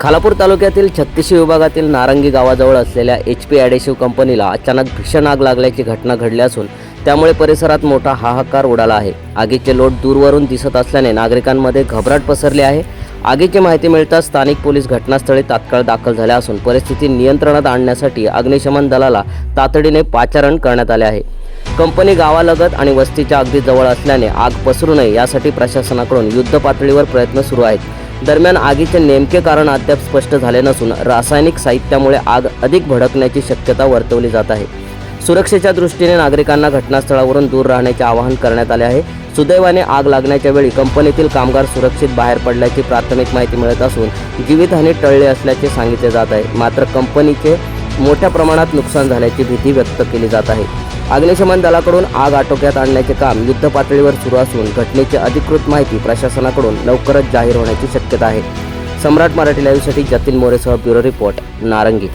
खालापूर तालुक्यातील छत्तीशी विभागातील नारंगी गावाजवळ असलेल्या HP ॲडेसिव्ह कंपनीला अचानक भीषण आग लागल्याची घटना घडली असून त्यामुळे परिसरात मोठा हाहाकार उडाला आहे। आगीचे लोट दूरवरून दिसत असल्याने नागरिकांमध्ये घबराट पसरली आहे। आगीची माहिती मिळताच स्थानिक पोलीस घटनास्थळी तात्काळ दाखल झाले असून परिस्थिती नियंत्रणात आणण्यासाठी अग्निशमन दलाला तातडीने पाचारण करण्यात आले आहे। कंपनी गावालगत आणि वस्तीच्या अगदी जवळ असल्याने आग पसरू नये यासाठी प्रशासनाकडून युद्ध पातळीवर प्रयत्न सुरू आहेत। दरम्यान आगीचे नेमके कारण अद्याप स्पष्ट झाले नसून रासायनिक साहित्यामुळे आग अधिक भडकण्याची शक्यता वर्तवली जात आहे। सुरक्षेच्या दृष्टीने नागरिकांना घटनास्थळावरून दूर राहण्याचे आवाहन करण्यात आले आहे। सुदैवाने आग लागण्याच्या वेळी कंपनीतील कामगार सुरक्षित बाहेर पडल्याची प्राथमिक माहिती मिळत असून जीवितहानी टळली असल्याचे सांगितले जात आहे। मात्र कंपनीचे मोठ्या प्रमाणात नुकसान झाल्याची भीती व्यक्त केली जात आहे। अग्निशमन दलाकडून आग आटोक्यात आणण्याचे काम युद्ध पातळीवर सुरू असून घटनेची अधिकृत माहिती प्रशासनाकडून लवकरच जाहीर होण्याची शक्यता आहे। सम्राट मराठी लाईव्हसाठी जतीन मोरेसह ब्युरो रिपोर्ट, नारंगी।